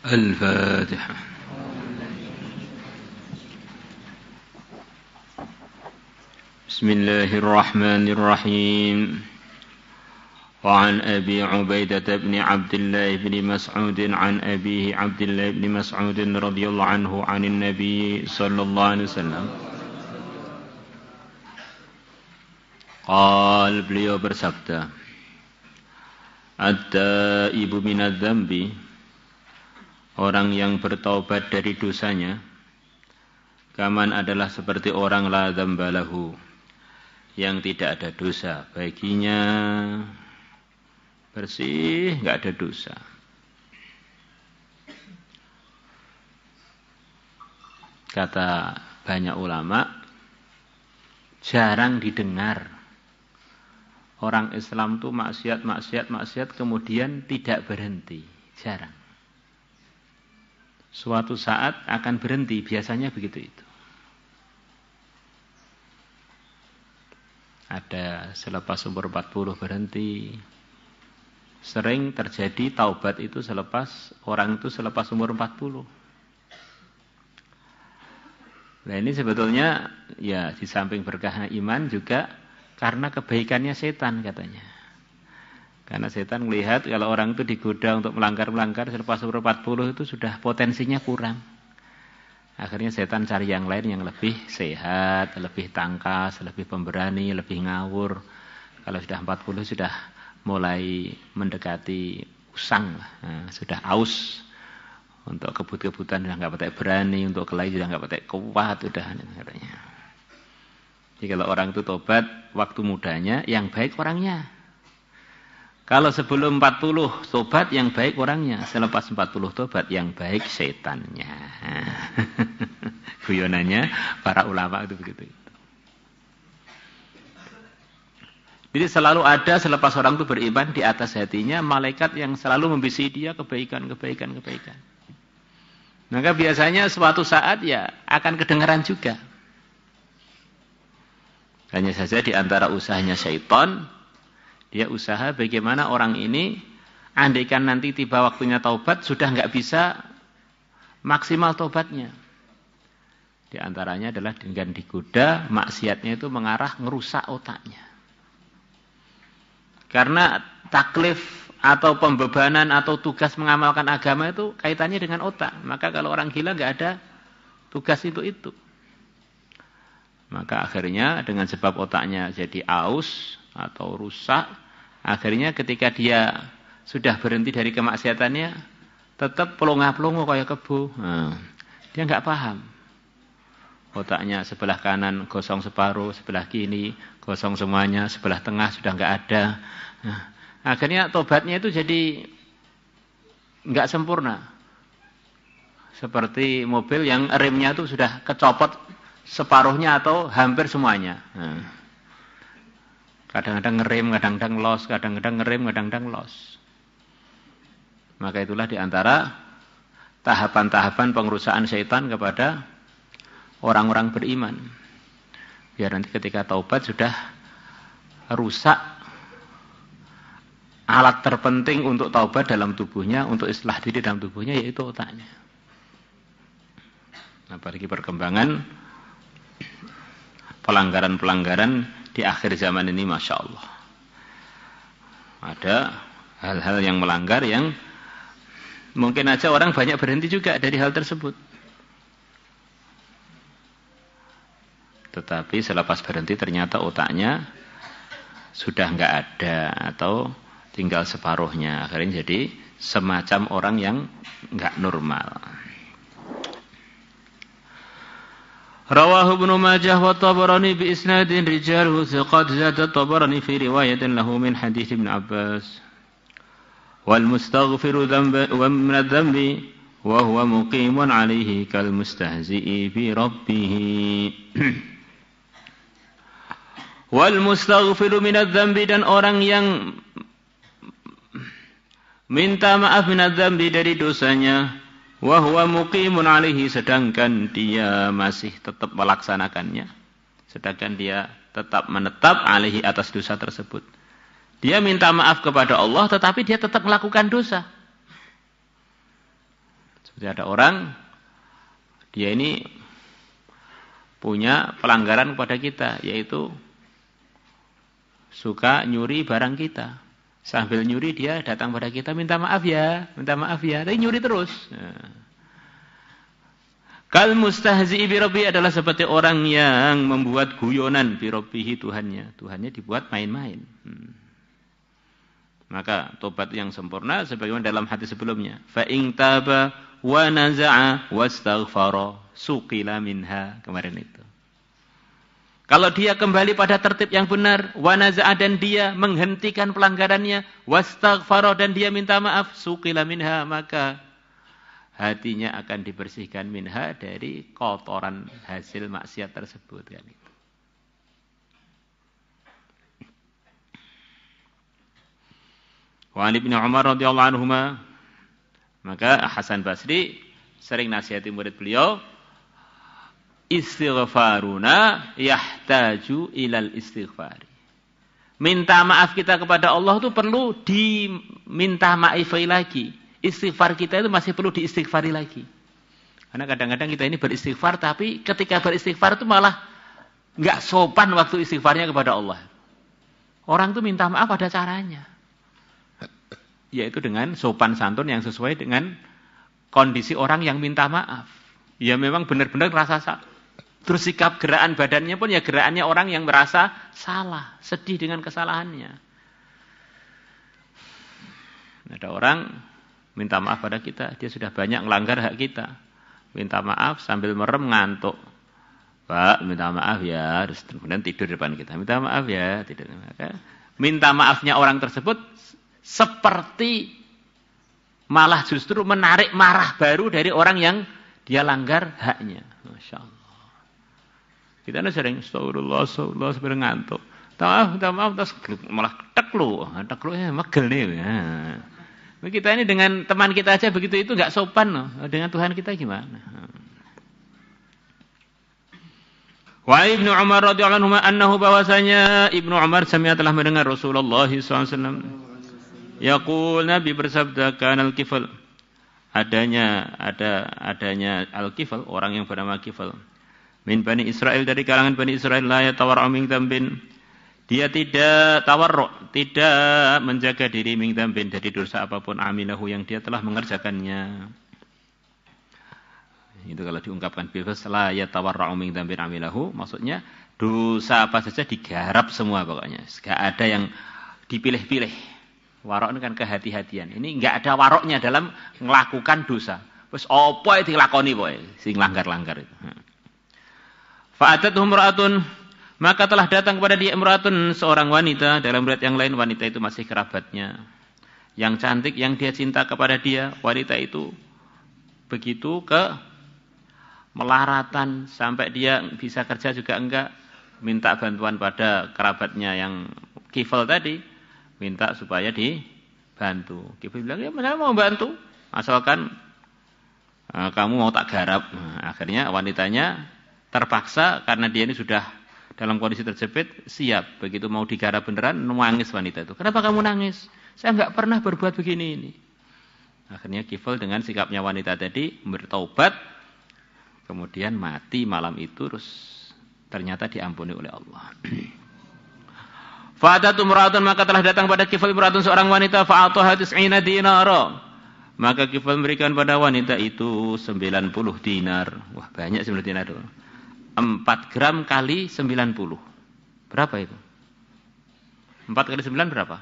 الفاتحة. بسم الله الرحمن الرحيم. وعن أبي عبيدة بن عبد الله بن مسعود عن أبيه عبد الله بن مسعود رضي الله عنه عن النبي صلى الله عليه وسلم قال, beliau bersabda, at-taibu minadz-dzambi, orang yang bertaubat dari dosanya, kaman adalah seperti orang la dzambalahu, yang tidak ada dosa baginya, bersih, enggak ada dosa. Kata banyak ulama, jarang didengar orang Islam itu maksiat kemudian tidak berhenti, jarang. Suatu saat akan berhenti, biasanya begitu itu. Ada selepas umur 40 berhenti. Sering terjadi taubat itu selepas umur 40. Nah ini sebetulnya ya di samping berkahnya iman juga karena kebaikannya setan katanya. Karena setan melihat kalau orang itu digoda untuk melanggar selepas umur 40 itu sudah potensinya kurang. Akhirnya setan cari yang lain yang lebih sehat, lebih tangkas, lebih pemberani, lebih ngawur. Kalau sudah 40 sudah mulai mendekati usang, sudah aus. Untuk kebut-kebutan sudah nggak pakai berani, untuk kelahi sudah nggak pakai kuat, udah katanya. Jadi kalau orang itu tobat waktu mudanya, yang baik orangnya. Kalau sebelum 40 tobat yang baik orangnya, selepas 40 tobat yang baik setannya. Guyonannya para ulama itu begitu. Jadi selalu ada selepas orang itu beriman di atas hatinya malaikat yang selalu membisi dia kebaikan. Maka biasanya suatu saat ya akan kedengaran juga. Hanya saja di antara usahanya syaitan, dia usaha bagaimana orang ini, andaikan nanti tiba waktunya taubat, sudah nggak bisa maksimal taubatnya. Di antaranya adalah dengan digoda, maksiatnya itu mengarah ngerusak otaknya. Karena taklif atau pembebanan atau tugas mengamalkan agama itu kaitannya dengan otak. Maka kalau orang gila nggak ada tugas itu. Maka akhirnya dengan sebab otaknya jadi aus atau rusak, akhirnya ketika dia sudah berhenti dari kemaksiatannya, tetap pelongo-pelongo kayak kebu. Dia nggak paham. Otaknya sebelah kanan gosong separuh, sebelah kiri gosong semuanya, sebelah tengah sudah nggak ada. Akhirnya tobatnya itu jadi nggak sempurna. Seperti mobil yang remnya itu sudah kecopot separuhnya atau hampir semuanya. Kadang-kadang ngerem, kadang-kadang los, kadang-kadang ngerem, kadang-kadang los. Maka itulah diantara tahapan-tahapan pengerusakan syaitan kepada orang-orang beriman. Biar nanti ketika taubat sudah rusak alat terpenting untuk taubat dalam tubuhnya, untuk islah diri dalam tubuhnya, yaitu otaknya. Apalagi perkembangan pelanggaran-pelanggaran di akhir zaman ini, Masya Allah. Ada hal-hal yang melanggar yang mungkin aja orang banyak berhenti juga dari hal tersebut. Tetapi selepas berhenti ternyata otaknya sudah nggak ada atau tinggal separuhnya. Akhirnya jadi semacam orang yang nggak normal. Rawahu Ibnu Majah wa Tabarani bi isnadin rijaluhu thiqat, zada Tabarani fi riwayatin lahu min hadits Ibnu Abbas. Wal mustaghfiru min adz-dzambi wa huwa muqimun 'alaihi kal mustahzi'i bi rabbih. Wal mustaghfiru min adz-dzambi, dan orang yang minta maaf min adz-dzambi dari dosanya, wa huwa muqimun 'alaihi, sedangkan dia masih tetap melaksanakannya, sedangkan dia tetap menetap 'alaihi atas dosa tersebut. Dia minta maaf kepada Allah tetapi dia tetap melakukan dosa. Jadi ada orang, dia ini punya pelanggaran kepada kita, yaitu suka nyuri barang kita. Sambil nyuri dia datang pada kita, minta maaf ya, tapi nyuri terus. Kal mustahzi bi rabbi adalah seperti orang yang membuat guyonan bi rabbihi Tuhannya. Tuhannya dibuat main-main. Maka tobat yang sempurna sebagaimana dalam hadis sebelumnya. Fa in taba wa naza'a wastaghfara suqila minha. Kemarin itu. Kalau dia kembali pada tertib yang benar, wa naza'a dan dia menghentikan pelanggarannya, wastaghfara dan dia minta maaf, suqila minha, maka hatinya akan dibersihkan minha dari kotoran hasil maksiat tersebut kan itu. Wa Ibnu Umar radhiyallahu anhuma, maka Hasan Basri sering nasihati murid beliau, istighfaruna yahtaju ilal istighfari. Minta maaf kita kepada Allah itu perlu diminta maafai lagi. Istighfar kita itu masih perlu diistighfari lagi. Karena kadang-kadang kita ini beristighfar, tapi ketika beristighfar itu malah nggak sopan waktu istighfarnya kepada Allah. Orang itu minta maaf ada caranya. Yaitu dengan sopan santun yang sesuai dengan kondisi orang yang minta maaf. Ya memang benar-benar rasa terus sikap gerakan badannya pun ya gerakannya orang yang merasa salah, sedih dengan kesalahannya. Ada orang minta maaf pada kita, dia sudah banyak melanggar hak kita. Minta maaf sambil merem ngantuk. Pak, minta maaf ya, terus kemudian tidur di depan kita. Minta maaf ya, tidur. Minta maafnya orang tersebut seperti malah justru menarik marah baru dari orang yang dia langgar haknya. Masya Allah. Kita ini sering astagfirullah sambil ngantuk. Minta maaf, terus malah teklu ya megel nih. Ya. Kita ini dengan teman kita aja begitu itu nggak sopan loh. Dengan Tuhan kita gimana? Wa Ibnu Umar radhiyallahu anhu annahu bahwasanya Ibnu Umar sami'a telah mendengar Rasulullah SAW. Yaqul Nabi bersabda kanal kifal. Adanya al-kifal, orang yang bernama kifal. Min Bani Israel, dari kalangan Bani Israel, la yatawarra'u min dzambin. Dia tidak tawarruk, tidak menjaga diri min dzambin dari dosa apapun amilahu yang dia telah mengerjakannya. Itu kalau diungkapkan bilfas la yatawarra'u min dzambin amilahu, maksudnya dosa apa saja digarap semua pokoknya. Enggak ada yang dipilih-pilih. Warok ini kan kehati-hatian. Ini enggak ada waroknya dalam melakukan dosa. Wis apa yang dilakoni pokoke sing langgar-langgar itu. Fa'atathum ra'atun, maka telah datang kepada dia imra'atun, seorang wanita. Dalam riwayat yang lain wanita itu masih kerabatnya yang cantik, yang dia cinta kepada dia. Wanita itu begitu ke melaratan sampai dia bisa kerja juga enggak, minta bantuan pada kerabatnya yang kifal tadi, minta supaya dibantu. Kifal bilang, ya saya mau bantu asalkan kamu mau tak garap. Akhirnya wanitanya terpaksa karena dia ini sudah dalam kondisi terjepit, siap. Begitu mau digarap beneran, nangis wanita itu. Kenapa kamu nangis? Saya enggak pernah berbuat begini ini. Akhirnya kifal dengan sikapnya wanita tadi bertaubat, kemudian mati malam itu, terus ternyata diampuni oleh Allah. Fa'atatu imra'atun, maka telah datang pada kifal imra'atun seorang wanita, fa'ataha 90 dinara. Maka kifal memberikan pada wanita itu 90 dinar. Wah, banyak 90 dinar itu. 4 gram kali 90. Berapa itu? 4 kali 9 berapa?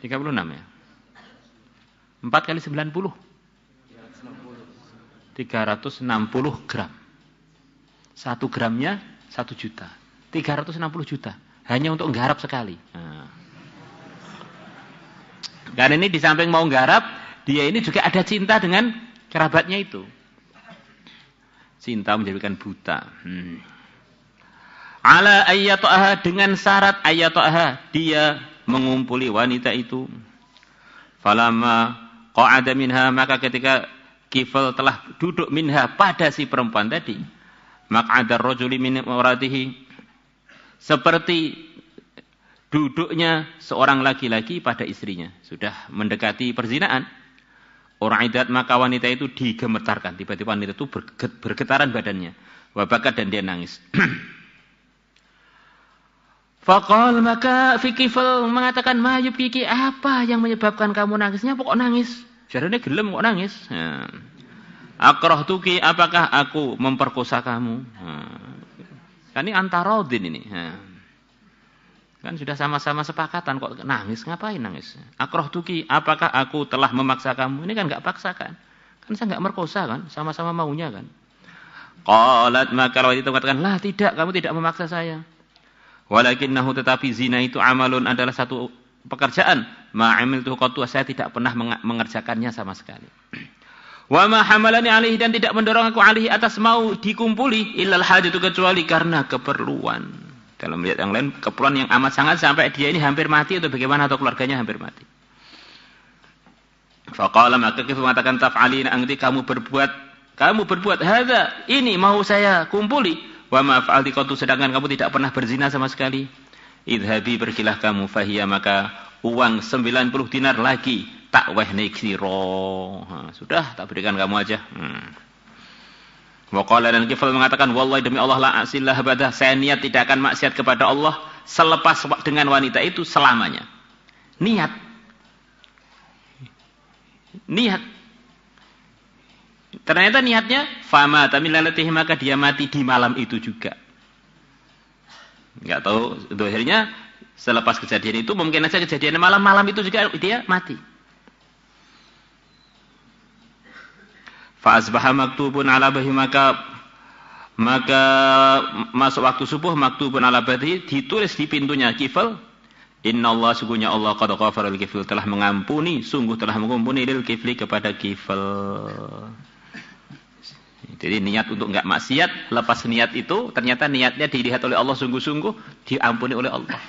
36 ya? 4 kali 90? 360 gram. 1 gramnya 1 juta. 360 juta. Hanya untuk nggarap sekali. Nah. Dan ini di samping mau nggarap, dia ini juga ada cinta dengan kerabatnya itu. Cinta menjadikan buta. Ala ayyataha, dengan syarat ayyataha, dia mengumpuli wanita itu. Falamma qa'ada minha, maka ketika kifal telah duduk minha pada si perempuan tadi, maq'adar rajuli min imratihi, seperti duduknya seorang laki-laki pada istrinya. Sudah mendekati perzinaan. Orang idat, maka wanita itu digemetarkan. Tiba-tiba wanita itu bergetaran badannya. Wabakat dan dia nangis. Faqal, maka Fikifel mengatakan, ma yubkiki, apa yang menyebabkan kamu nangisnya? Pokok nangis. Jarane gelem kok nangis. Akrahtuki, apakah aku memperkosa kamu? Kan ini antarodin ini. Kan sudah sama-sama sepakatan kok nangis, ngapain nangis? Akrahtuki, apakah aku telah memaksa kamu? Ini kan enggak paksa kan? Kan saya enggak merkosa kan? Sama-sama maunya kan? Qalat, maka wanita mengatakan, lah tidak, kamu tidak memaksa saya. Walakinnahu, tetapi zina itu amalun, adalah satu pekerjaan. Ma'amiltu qattu, saya tidak pernah mengerjakannya sama sekali. Wa ma hamalani alaihi, dan tidak mendorong aku alaihi atas mau dikumpuli illal hajatu, kecuali karena keperluan. Dalam lihat yang lain, keperluan yang amat sangat sampai dia ini hampir mati atau bagaimana, atau keluarganya hampir mati. Faqala, maka Kifl mengatakan, taf'alina, angti kamu berbuat hadza, ini mau saya kumpuli. Wa ma fa'alti qattu, sedangkan kamu tidak pernah berzina sama sekali. Idhabi, pergilah kamu, fahiya, maka uang 90 dinar lagi tak wehne siro. Sudah, tak berikan kamu aja. Wa qala, dan Kifl mengatakan, wallahi, demi Allah, la asillah badah, saya niat tidak akan maksiat kepada Allah selepas dengan wanita itu selamanya. Niat. Ternyata niatnya fama tamilatihi, maka dia mati di malam itu juga. Enggak tahu akhirnya selepas kejadian itu, mungkin saja kejadian malam itu juga dia mati. Fa asbaha maktubun ala bahi, maka masuk waktu subuh, maktubun ala bahi, ditulis di pintunya Kifl, innallaha, sungguhnya Allah, qad ghafara lil Kifl, telah mengampuni, sungguh telah mengampuni lil Kifli, kepada Kifl. Jadi niat untuk enggak maksiat, lepas niat itu ternyata niatnya dilihat oleh Allah sungguh-sungguh, diampuni oleh Allah.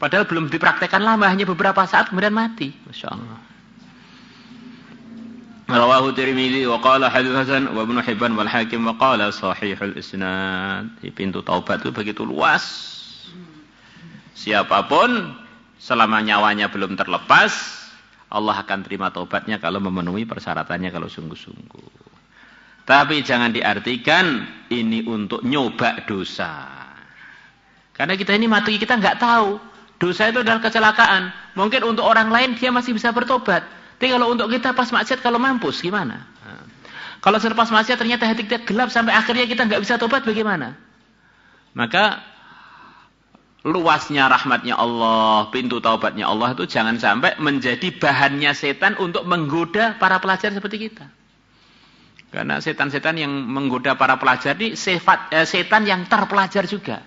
Padahal belum dipraktekkan lama, hanya beberapa saat kemudian mati. Masyaallah. Rawahu Tirmidzi wa qala hadits hasan wa Ibnu Hibban wal Hakim wa qala sahihul isnad. Pintu taubat itu begitu luas. Siapapun selama nyawanya belum terlepas, Allah akan terima taubatnya kalau memenuhi persyaratannya, kalau sungguh-sungguh. Tapi jangan diartikan ini untuk nyoba dosa. Karena kita ini mati, kita nggak tahu. Dosa itu adalah kecelakaan. Mungkin untuk orang lain dia masih bisa bertobat. Tapi kalau untuk kita pas maksiat, kalau mampus gimana? Kalau selepas maksiat ternyata hati kita gelap sampai akhirnya kita nggak bisa tobat, bagaimana? Maka luasnya rahmatnya Allah, pintu taubatnya Allah itu jangan sampai menjadi bahannya setan untuk menggoda para pelajar seperti kita. Karena setan-setan yang menggoda para pelajar ini setan yang terpelajar juga.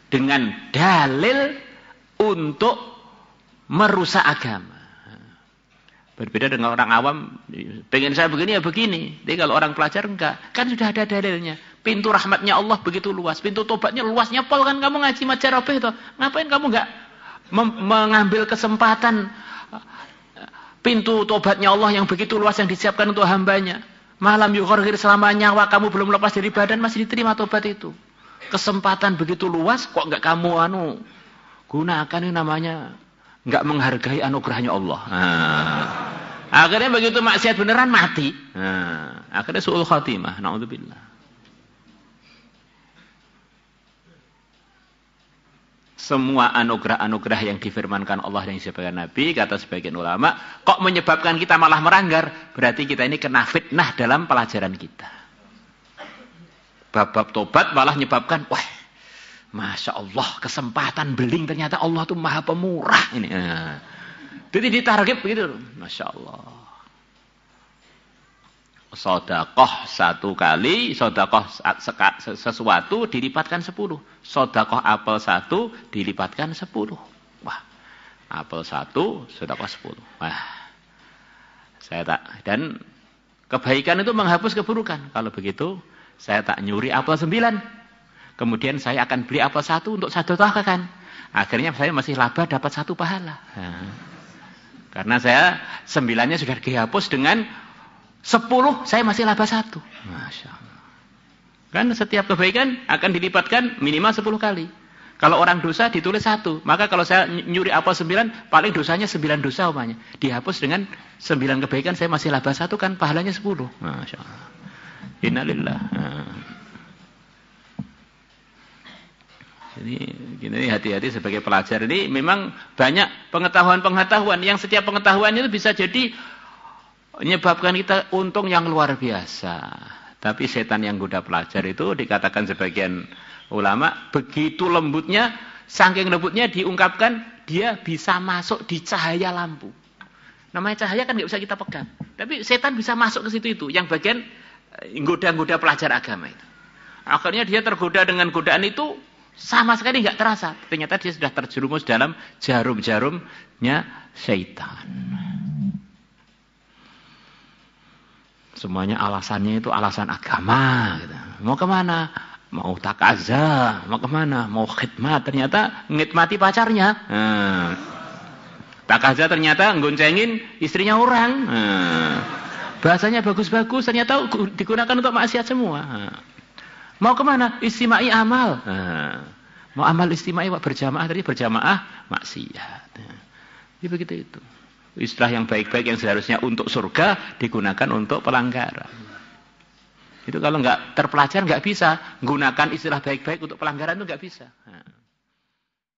Dengan dalil untuk merusak agama. Berbeda dengan orang awam, pengen saya begini ya begini. Jadi kalau orang pelajar enggak, kan sudah ada dalilnya. Pintu rahmatnya Allah begitu luas, pintu tobatnya luasnya pol, kan kamu ngaji Majarobeh itu. Ngapain kamu enggak mengambil kesempatan pintu tobatnya Allah yang begitu luas yang disiapkan untuk hambanya. Malam yughargir, selama nyawa kamu belum lepas dari badan masih diterima tobat itu. Kesempatan begitu luas kok enggak kamu gunakan, ini namanya enggak menghargai anugerahnya Allah. Akhirnya begitu maksiat beneran mati. Akhirnya su'ul khatimah. Na'udzubillah. Semua anugerah-anugerah yang difirmankan Allah yang disebutkan Nabi, kata sebagian ulama, kok menyebabkan kita malah melanggar, berarti kita ini kena fitnah dalam pelajaran kita. Bab tobat malah menyebabkan, wah, Masya Allah, kesempatan beling, ternyata Allah itu maha pemurah. Ini, jadi ditarget begitu, Masya Allah. Sodakoh satu kali, sodakoh sesuatu dilipatkan 10. Sodakoh apel 1 dilipatkan 10. Wah, apel 1, sodakoh 10. Wah, dan kebaikan itu menghapus keburukan. Kalau begitu, saya tak nyuri apel 9. Kemudian saya akan beli apel 1 untuk sedekahkan. Akhirnya saya masih laba dapat 1 pahala. Karena saya 9-nya sudah dihapus dengan 10, saya masih laba 1. Masya Allah. Kan setiap kebaikan akan dilipatkan minimal 10 kali. Kalau orang dosa ditulis 1. Maka kalau saya nyuri apel 9, paling dosanya 9 dosa umpamanya. Dihapus dengan 9 kebaikan, saya masih laba 1 kan pahalanya 10. Masya Allah. Innalillah. Jadi hati-hati sebagai pelajar. Ini memang banyak pengetahuan-pengetahuan yang setiap pengetahuan itu bisa jadi menyebabkan kita untung yang luar biasa. Tapi setan yang goda pelajar itu dikatakan sebagian ulama begitu lembutnya, saking lembutnya diungkapkan dia bisa masuk di cahaya lampu. Namanya cahaya kan nggak bisa kita pegang. Tapi setan bisa masuk ke situ itu. Yang bagian goda-goda pelajar agama itu. Akhirnya dia tergoda dengan godaan itu sama sekali nggak terasa. Ternyata dia sudah terjerumus dalam jarum-jarumnya syaitan. Semuanya alasannya itu alasan agama. Gitu. Mau kemana? Mau takaza. Mau kemana? Mau khidmat. Ternyata ngidmati pacarnya. Takaza ternyata ngoncengin istrinya orang. Bahasanya bagus-bagus. Ternyata digunakan untuk maksiat semua. Mau kemana? Istimai amal. Mau amal istimai berjamaah. Tadi berjamaah maksiat. Jadi begitu itu. Istilah yang baik-baik yang seharusnya untuk surga digunakan untuk pelanggaran. Itu kalau nggak terpelajar nggak bisa. Gunakan istilah baik-baik untuk pelanggaran itu nggak bisa.